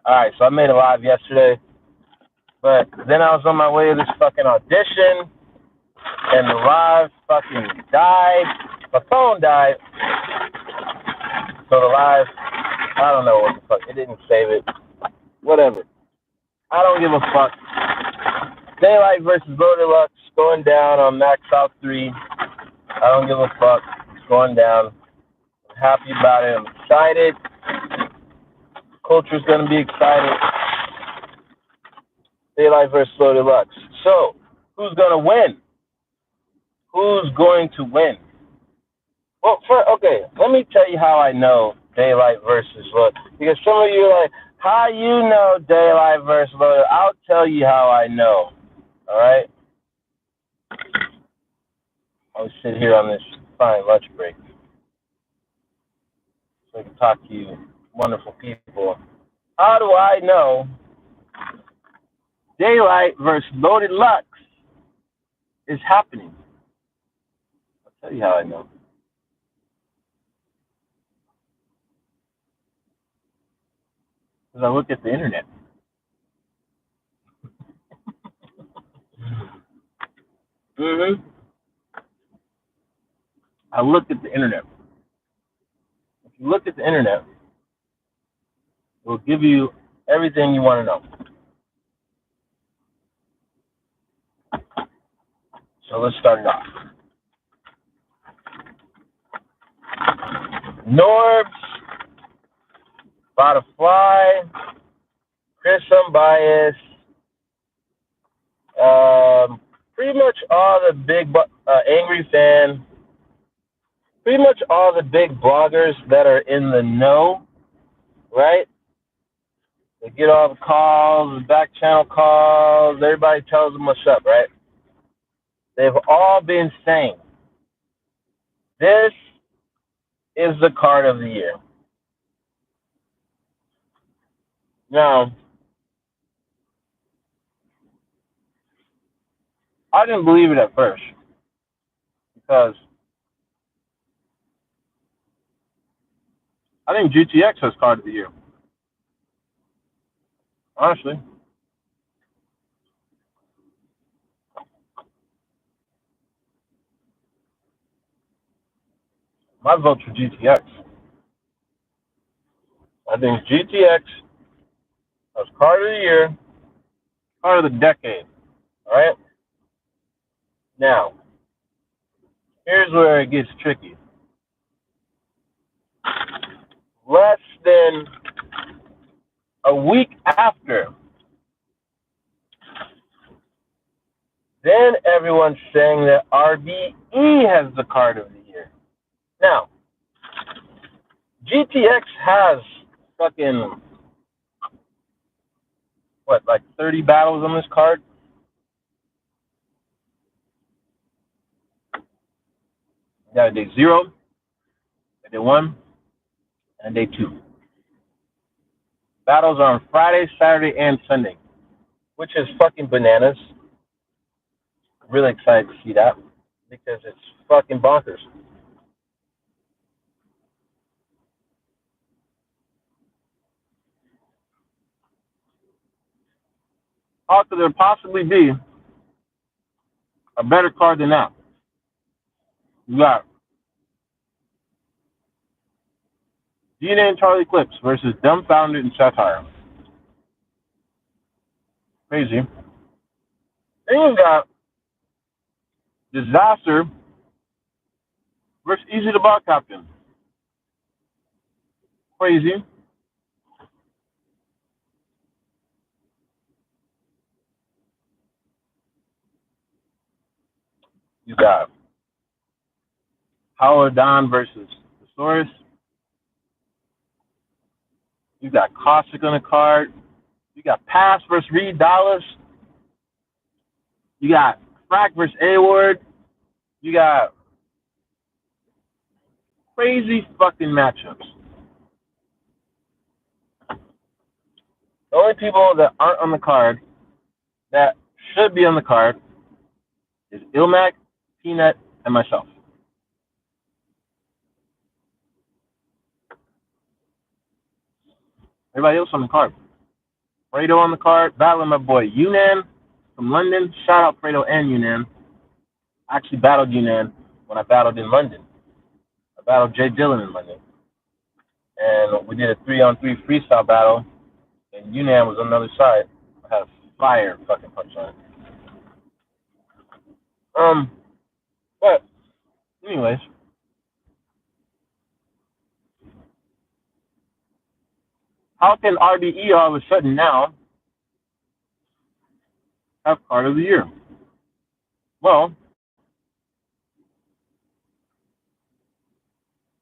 Alright, so I made a live yesterday, but then I was on my way to this fucking audition, and the live fucking died. My phone died. So the live, I don't know what the fuck, it didn't save it. Whatever. I don't give a fuck. Daylyt versus Loaded Lux going down on Max South 3. I don't give a fuck. It's going down. I'm happy about it. I'm excited. Culture's gonna be excited. Daylyt versus Loaded Lux. So, who's gonna win? Who's going to win? Well, okay, let me tell you how I know Daylyt versus Loaded. Because some of you are like, how you know Daylyt versus Loaded? I'll tell you how I know. All right? I'll sit here on this fine lunch break so I can talk to you wonderful people. How do I know Daylyt versus Loaded Lux is happening? I'll tell you how I know. Because I look at the internet. I looked at the internet. If you look at the internet, it will give you everything you want to know. So let's start it off. Norbs, Spotify, Chris Unbiased, pretty much all the big Angry Fan, pretty much all the big bloggers that are in the know, right? They get all the calls, the back channel calls, everybody tells them what's up, right? They've all been saying, this is the card of the year. Now, I didn't believe it at first because I think GTX has card of the year. Honestly. My vote's for GTX. I think GTX has card of the year, card of the decade. All right? Now, here's where it gets tricky. Less than a week after, then everyone's saying that RBE has the card of the year. Now, GTX has fucking, like 30 battles on this card? You got a day 0, a day 1, and a day 2. Battles are on Friday, Saturday, and Sunday, which is fucking bananas. Really excited to see that because it's fucking bonkers. How could there possibly be a better card than that? You got DNA and Charlie Clips versus Dumbfounded and Satire. Crazy. Then you got Disaster versus Easy the Ball Captain. Crazy. You got Howard Don versus Thesaurus. You got Caustic on the card. You got Pass versus Reed Dallas. You got Frack versus A-Ward. You got crazy fucking matchups. The only people that aren't on the card that should be on the card is Ilmac, Peanut, and myself. Everybody else on the card. Fredo on the card, battling my boy Yunan from London. Shout out Fredo and Yunan. I actually battled Yunan when I battled in London. I battled Jay Dillon in London. And we did a 3-on-3 freestyle battle, and Yunan was on the other side. I had a fire fucking punch on it. But anyways, how can RBE all of a sudden now have card of the year? Well,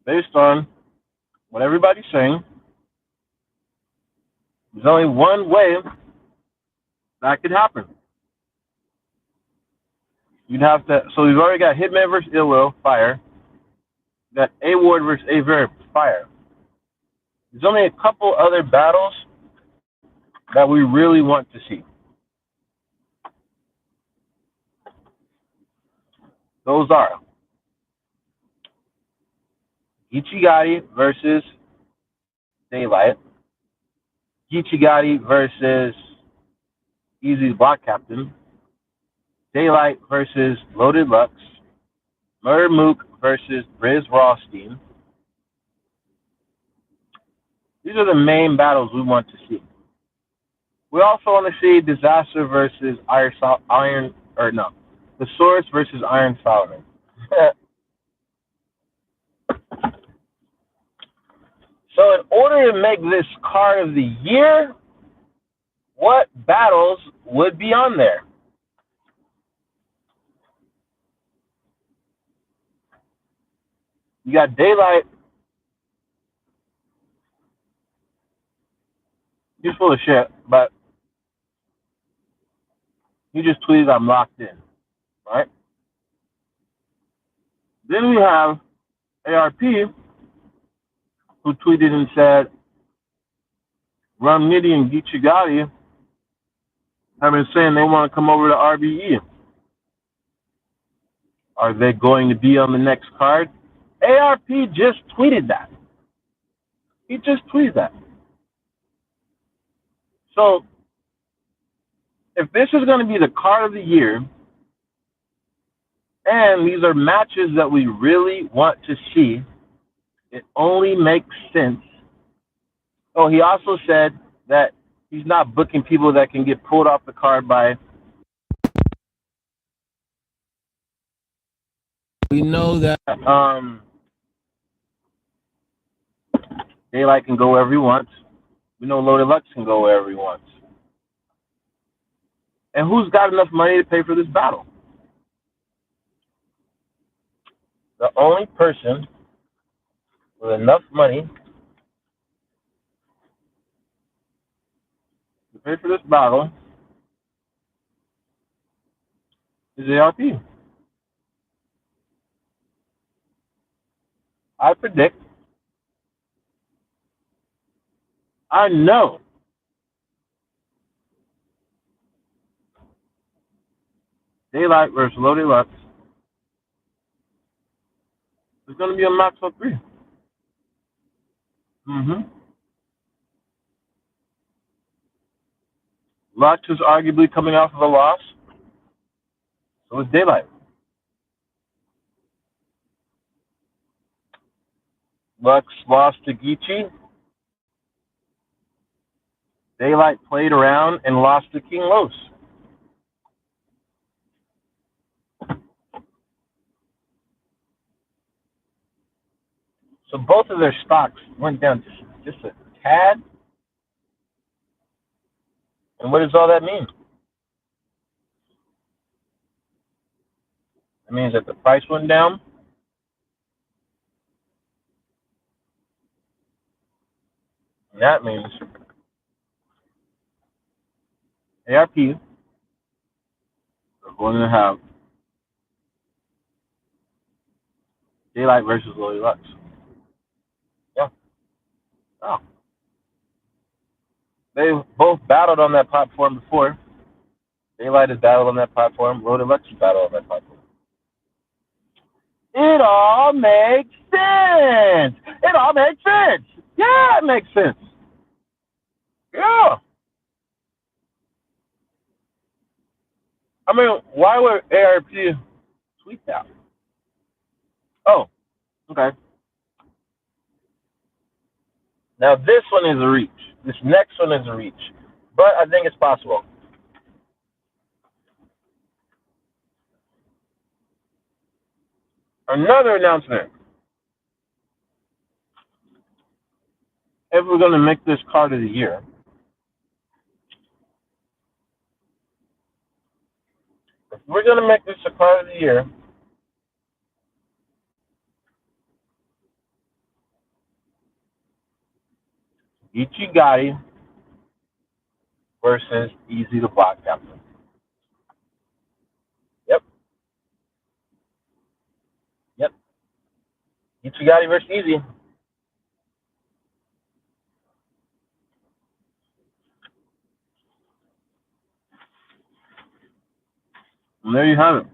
based on what everybody's saying, there's only one way that could happen. You'd have to, so we've already got Hitman versus Ill Will, fire. We got A-Ward versus A-Verb, fire. There's only a couple other battles that we really want to see. Those are Geechee Gotti versus Daylyt, Geechee Gotti versus Easy Block Captain, Daylyt versus Loaded Lux, Murder Mook versus Briz Rothstein. These are the main battles we want to see. We also want to see Disaster versus The Source versus Iron Solomon. So in order to make this card of the year, what battles would be on there? You got Daylyt. He's full of shit, but he just tweeted, "I'm locked in," right? Then we have ARP, who tweeted and said, Rum Nitty and Geechee Gotti have been saying they want to come over to RBE. Are they going to be on the next card? ARP just tweeted that. He just tweeted that. So, if this is going to be the card of the year, and these are matches that we really want to see, it only makes sense. Oh, he also said that he's not booking people that can get pulled off the card by. We know that Daylyt can go wherever he wants. We know Loaded Lux can go wherever he wants. And who's got enough money to pay for this battle? The only person with enough money to pay for this battle is ARP. I predict, I know Daylyt versus Loaded Lux is going to be a Maxwell 3. Lux is arguably coming off of a loss. So is Daylyt. Lux lost to Geechee. Daylyt played around and lost to King Los. So both of their stocks went down just a tad. And what does all that mean? It means that the price went down. And that means ARP are going to have Daylyt versus Loaded Lux. Yeah. Oh. They both battled on that platform before. Daylyt has battled on that platform. Loaded Lux has battled on that platform. It all makes sense. It all makes sense. Yeah, it makes sense. Yeah. I mean, why would ARP tweet that? Oh, okay. Now this one is a reach. This next one is a reach. But I think it's possible. Another announcement. If we're going to make this card of the year, if we're going to make this a card of the year, Ichigati versus Easy the Block Captain. Yep. Yep. Ichigati versus Easy. And there you have it.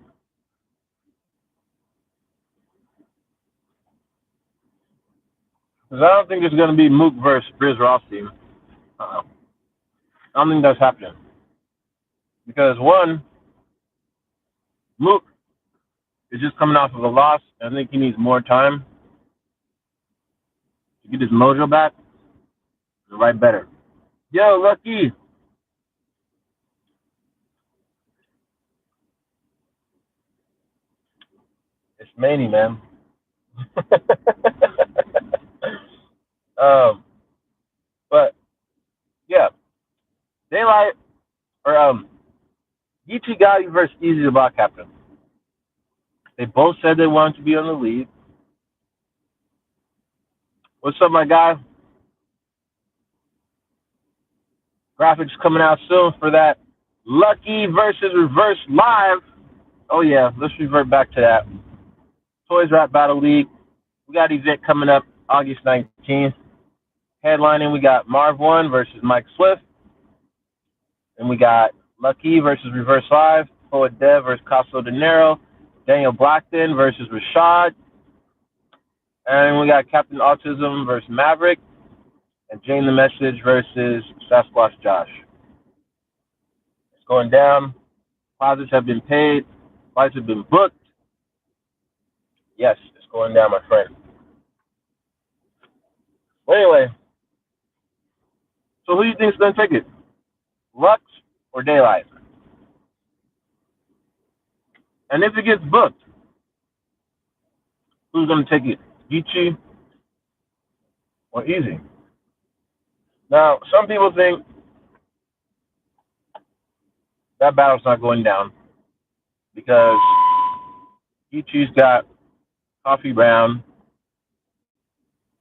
Because I don't think it's going to be Mook versus Briz Rossi. I don't think that's happening. Because one, Mook is just coming off of a loss. I think he needs more time to get his mojo back and write better. Yo, Lucky. It's Manny, man. But yeah, Daylyt or Geechee Gotti versus Easy the Block Captain. They both said they wanted to be on the lead. What's up, my guy? Graphics coming out soon for that Lucky versus Reverse Live. Oh yeah, let's revert back to that. Toys Rap Battle League. We got event coming up August 19th. Headlining, we got Marv 1 versus Mike Swift. And we got Lucky versus Reverse Live. Poet Dev versus Caso De Niro. Daniel Blackton versus Rashad. And we got Captain Autism versus Maverick. And Jane the Message versus Sasquatch Josh. It's going down. Deposits have been paid. Flights have been booked. Yes, it's going down, my friend. Well, anyway, so who do you think is going to take it? Lux or Daylyt? And if it gets booked, who's going to take it? Geechee or Easy? Now, some people think that battle's not going down because Geechee's got Coffee Brown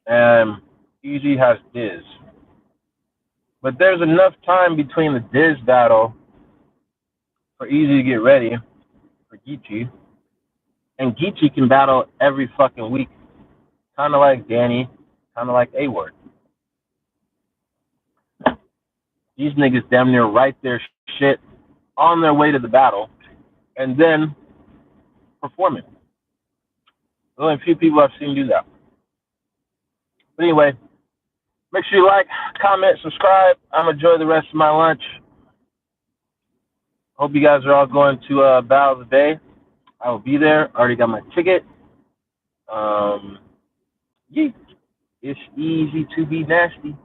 and Easy has Diz. But there's enough time between the Diz battle for Easy to get ready for Geechee. And Geechee can battle every fucking week. Kind of like Danny, kind of like A-Word. These niggas damn near write their shit on their way to the battle and then perform it. There's only a few people I've seen do that. But anyway, make sure you like, comment, subscribe. I'm enjoy the rest of my lunch. Hope you guys are all going to Battle of the Bay. I will be there. Already got my ticket. Yeah, it's easy to be nasty.